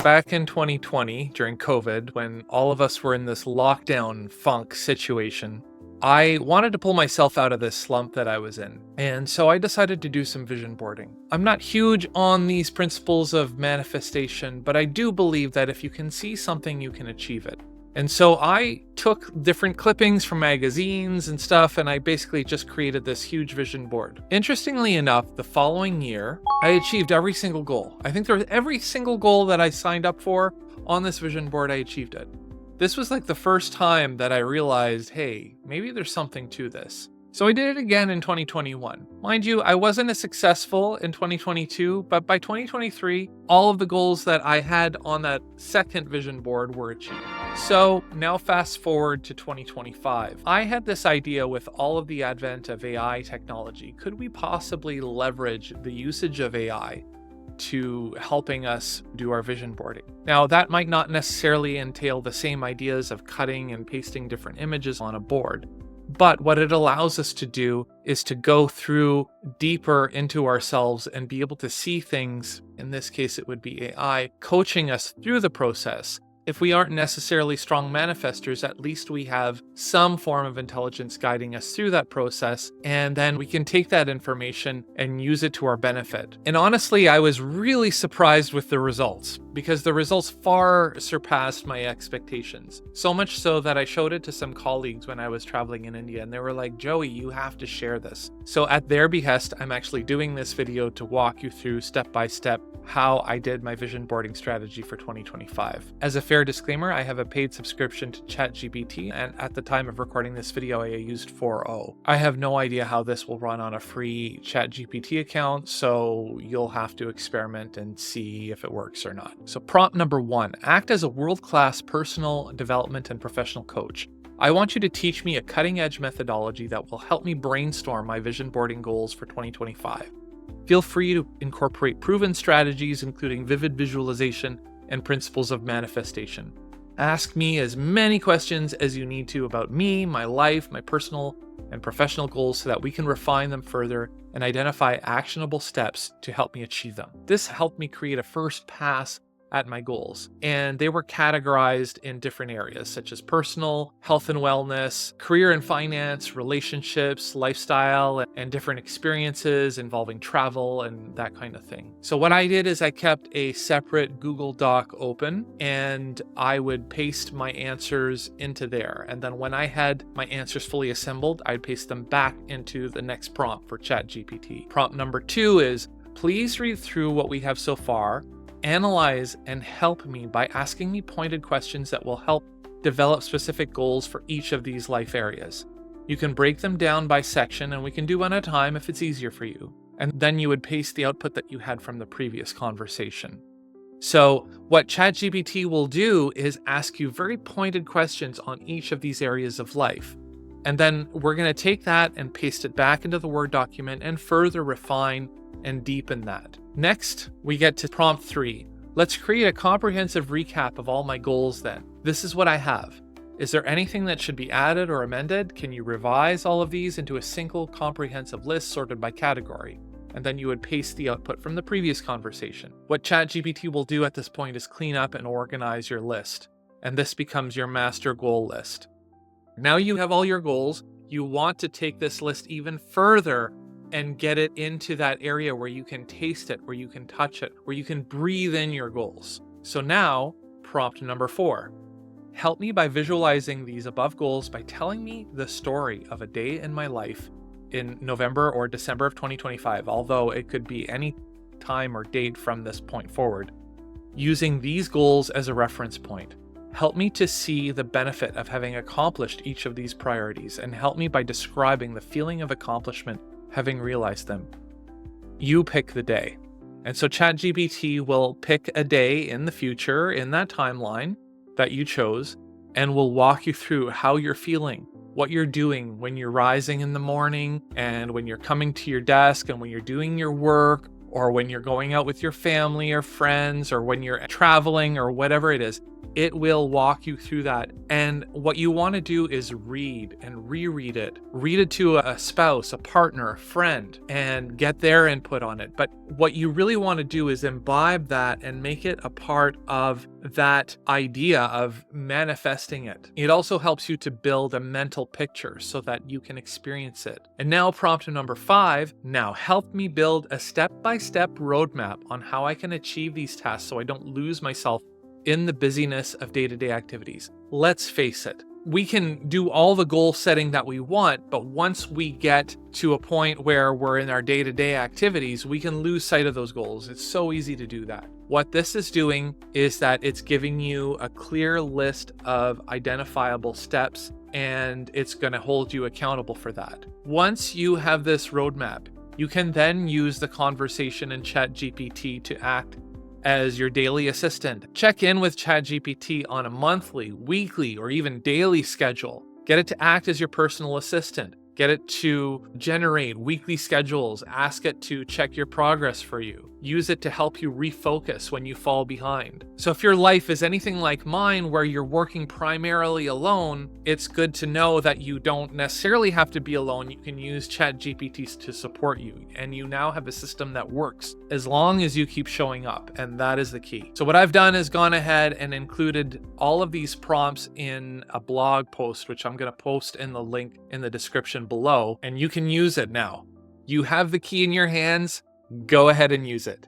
back in 2020 during COVID, when all of us were in this lockdown funk situation, I wanted to pull myself out of this slump that I was in. And so I decided to do some vision boarding. I'm not huge on these principles of manifestation, but I do believe that if you can see something, you can achieve it. And so I took different clippings from magazines and stuff, and I basically just created this huge vision board. Interestingly enough, the following year, I achieved every single goal. I think every single goal that I signed up for on this vision board, I achieved it. This was like the first time that I realized, hey, maybe there's something to this. So I did it again in 2021. Mind you, I wasn't as successful in 2022, but by 2023, all of the goals that I had on that second vision board were achieved. So now fast forward to 2025. I had this idea with all of the advent of AI technology. Could we possibly leverage the usage of AI to helping us do our vision boarding? Now, that might not necessarily entail the same ideas of cutting and pasting different images on a board. But what it allows us to do is to go through deeper into ourselves and be able to see things. In this case, it would be AI coaching us through the process. If we aren't necessarily strong manifestors, at least we have some form of intelligence guiding us through that process, and then we can take that information and use it to our benefit. And honestly, I was really surprised with the results, because the results far surpassed my expectations. So much so that I showed it to some colleagues when I was traveling in India, and they were like, Joey, you have to share this. So at their behest, I'm actually doing this video to walk you through step by step how I did my vision boarding strategy for 2025. As a fair disclaimer, I have a paid subscription to Chat GPT, and at the time of recording this video, I used 4.0. I have no idea how this will run on a free Chat GPT account, so you'll have to experiment and see if it works or not. So prompt number 1, act as a world-class personal development and professional coach. I want you to teach me a cutting-edge methodology that will help me brainstorm my vision boarding goals for 2025. Feel free to incorporate proven strategies, including vivid visualization and principles of manifestation. Ask me as many questions as you need to about me, my life, my personal and professional goals so that we can refine them further and identify actionable steps to help me achieve them. This helped me create a first pass at my goals, and they were categorized in different areas such as personal, health and wellness, career and finance, relationships, lifestyle, and different experiences involving travel and that kind of thing. So what I did is I kept a separate Google Doc open, and I would paste my answers into there. And then when I had my answers fully assembled, I'd paste them back into the next prompt for Chat GPT. Prompt number 2 is, please read through what we have so far, analyze and help me by asking me pointed questions that will help develop specific goals for each of these life areas. You can break them down by section, and we can do one at a time if it's easier for you. And then you would paste the output that you had from the previous conversation. So what ChatGPT will do is ask you very pointed questions on each of these areas of life. And then we're going to take that and paste it back into the Word document and further refine and deepen that. Next, we get to prompt 3. Let's create a comprehensive recap of all my goals then. This is what I have. Is there anything that should be added or amended? Can you revise all of these into a single comprehensive list sorted by category? And then you would paste the output from the previous conversation. What ChatGPT will do at this point is clean up and organize your list. And this becomes your master goal list. Now you have all your goals. You want to take this list even further and get it into that area where you can taste it, where you can touch it, where you can breathe in your goals. So now, prompt number 4. Help me by visualizing these above goals by telling me the story of a day in my life in November or December of 2025, although it could be any time or date from this point forward. Using these goals as a reference point. Help me to see the benefit of having accomplished each of these priorities, and help me by describing the feeling of accomplishment having realized them. You pick the day. And so ChatGPT will pick a day in the future in that timeline that you chose, and will walk you through how you're feeling, what you're doing when you're rising in the morning, and when you're coming to your desk, and when you're doing your work, or when you're going out with your family or friends, or when you're traveling or whatever it is. It will walk you through that. And what you want to do is read and reread it. Read it to a spouse, a partner, a friend, and get their input on it. But what you really want to do is imbibe that and make it a part of that idea of manifesting it. It also helps you to build a mental picture so that you can experience it. And now prompt number 5, now help me build a step-by-step roadmap on how I can achieve these tasks so I don't lose myself in the busyness of day-to-day activities. Let's face it, we can do all the goal setting that we want, but once we get to a point where we're in our day-to-day activities, we can lose sight of those goals. It's so easy to do that. What this is doing is that it's giving you a clear list of identifiable steps, and it's going to hold you accountable for that. Once you have this roadmap, you can then use the conversation in Chat GPT to act as your daily assistant. Check in with Chat GPT on a monthly, weekly, or even daily schedule. Get it to act as your personal assistant. Get it to generate weekly schedules. Ask it to check your progress for you. Use it to help you refocus when you fall behind. So if your life is anything like mine, where you're working primarily alone, it's good to know that you don't necessarily have to be alone. You can use Chat GPT to support you, and you now have a system that works as long as you keep showing up, and that is the key. So what I've done is gone ahead and included all of these prompts in a blog post, which I'm going to post in the link in the description below, and you can use it now. You have the key in your hands. Go ahead and use it.